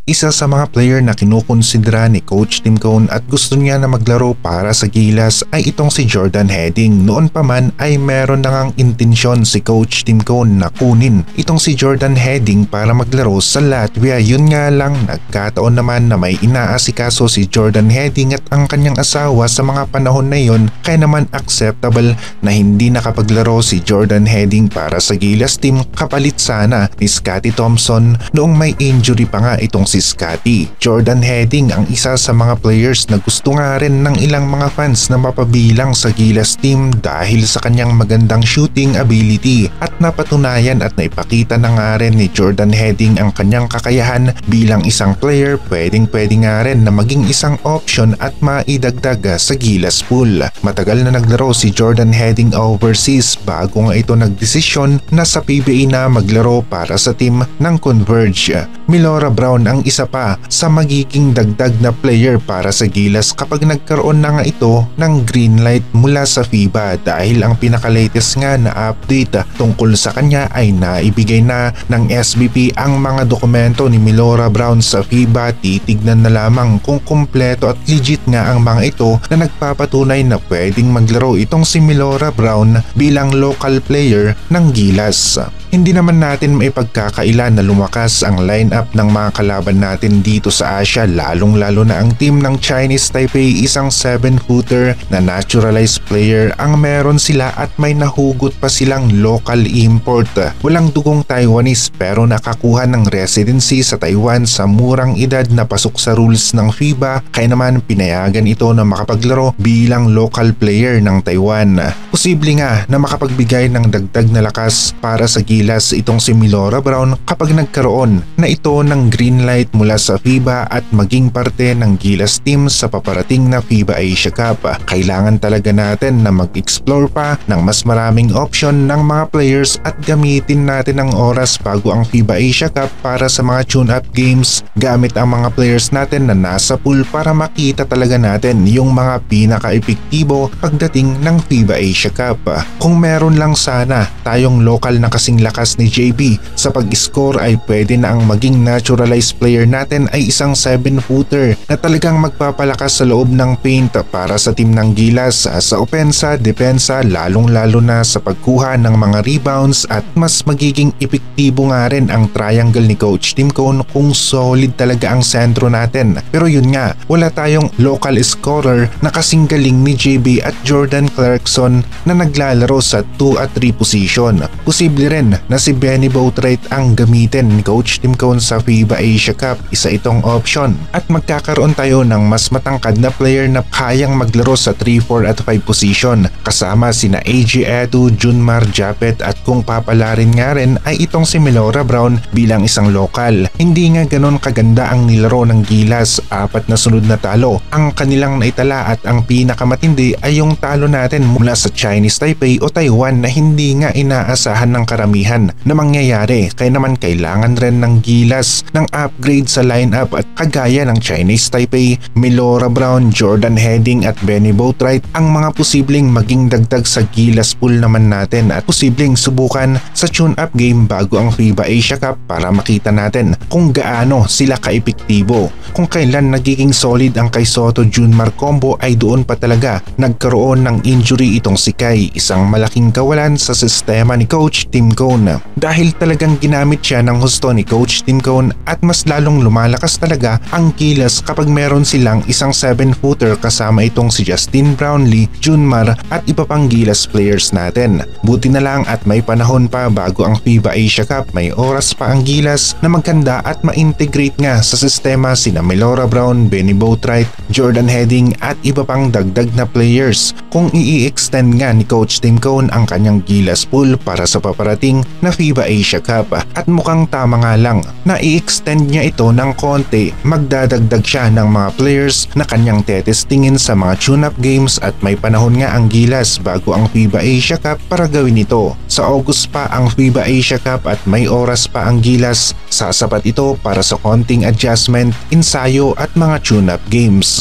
Isa sa mga player na kinukonsidera ni Coach Tim Cone at gusto niya na maglaro para sa Gilas ay itong si Jordan Heading. Noon pa man ay meron na ngang intensyon si Coach Tim Cone na kunin itong si Jordan Heading para maglaro sa Latvia. Yun nga lang, nagkataon naman na may inaasikaso si Jordan Heading at ang kanyang asawa sa mga panahon na yon, kaya naman acceptable na hindi nakapaglaro si Jordan Heading para sa Gilas team. Kapalit sana ni Scottie Thompson noong may injury pa nga itong si Scottie. Jordan Heading ang isa sa mga players na gusto nga rin ng ilang mga fans na mapabilang sa Gilas team dahil sa kanyang magandang shooting ability, at napatunayan at naipakita na nga rin ni Jordan Heading ang kanyang kakayahan bilang isang player. Pwede nga rin na maging isang option at maidagdag sa Gilas pool. Matagal na naglaro si Jordan Heading overseas bago nga ito nagdesisyon na sa PBA na maglaro para sa team ng Converge. Milora Brown ang isa pa sa magiging dagdag na player para sa Gilas kapag nagkaroon na nga ito ng green light mula sa FIBA, dahil ang pinaka-latest nga na update tungkol sa kanya ay naibigay na ng SBP. Ang mga dokumento ni Milora Brown sa FIBA, titignan na lamang kung kumpleto at legit nga ang mga ito na nagpapatunay na pwedeng maglaro itong si Milora Brown bilang local player ng Gilas. Hindi naman natin maipagkakaila na lumakas ang lineup ng mga kalaban natin dito sa Asia, lalong-lalo na ang team ng Chinese Taipei. Isang 7-footer na naturalized player ang meron sila at may nahugot pa silang local import. Walang dugong Taiwanese pero nakakuha ng residency sa Taiwan sa murang edad na pasok sa rules ng FIBA, kaya naman pinayagan ito na makapaglaro bilang local player ng Taiwan. Posible nga na makapagbigay ng dagdag na lakas para sa Gilas itong si Milora Brown kapag nagkaroon na ito ng green light mula sa FIBA at maging parte ng Gilas team sa paparating na FIBA Asia Cup. Kailangan talaga natin na mag-explore pa ng mas maraming option ng mga players at gamitin natin ang oras bago ang FIBA Asia Cup para sa mga tune-up games gamit ang mga players natin na nasa pool para makita talaga natin yung mga pinaka-epektibo pagdating ng FIBA Asia Cup. Kung meron lang sana tayong local na kasing lakas ni JB sa pag-score ay pwede na ang maging naturalized player natin ay isang 7-footer na talagang magpapalakas sa loob ng paint para sa team ng Gilas sa opensa, depensa, lalong-lalo na sa pagkuha ng mga rebounds, at mas magiging epektibo nga rin ang triangle ni Coach Tim Cone kung solid talaga ang sentro natin. Pero yun nga, wala tayong local scorer na kasing galing ni JB at Jordan Clarkson na naglalaro sa 2 at 3 position. Posible rin na si Benny Boatwright ang gamitin ni Coach Tim Cone sa FIBA Asia Cup. Isa itong option at magkakaroon tayo ng mas matangkad na player na kayang maglaro sa 3, 4 at 5 position kasama sina AJ Edu, Junmar Japet, at kung papalarin nga rin ay itong si Milora Brown bilang isang local. Hindi nga ganon kaganda ang nilaro ng Gilas, 4 na sunod na talo ang kanilang naitala at ang pinakamatindi ay yung talo natin mula sa Chinese Taipei o Taiwan na hindi nga inaasahan ng karamihan na mangyayari, kaya naman kailangan rin ng Gilas ng upgrade sa lineup at kagaya ng Chinese Taipei, Milora Brown, Jordan Heading at Benny Boatwright ang mga posibleng maging dagdag sa Gilas pool naman natin at posibleng subukan sa tune-up game bago ang FIBA Asia Cup para makita natin kung gaano sila kaepektibo. Kung kailan nagiging solid ang kay Soto Junmar combo ay doon pa talaga nagkaroon ng injury itong si Kai, isang malaking kawalan sa sistema ni Coach Tim Cone. Dahil talagang ginamit siya ng husto ni Coach Tim Cone at mas lalong lumalakas talaga ang Gilas kapag meron silang isang 7-footer kasama itong si Justin Brownlee, Junmar at iba pang Gilas players natin. Buti na lang at may panahon pa bago ang FIBA Asia Cup, may oras pa ang Gilas na maganda at ma-integrate nga sa sistema sina Milora Brown, Benny Boatwright, Jordan Heading at iba pang dagdag na players kung i-extend nga ni Coach Tim Cone ang kanyang Gilas pool para sa paparating na FIBA Asia Cup. At mukhang tama nga lang na i-extend niya ito ng konti, magdadagdag siya ng mga players na kanyang tetestingin sa mga tune-up games at may panahon nga ang Gilas bago ang FIBA Asia Cup para gawin ito. Sa August pa ang FIBA Asia Cup at may oras pa ang Gilas, sasapat ito para sa konting adjustment, ensayo at mga tune-up games.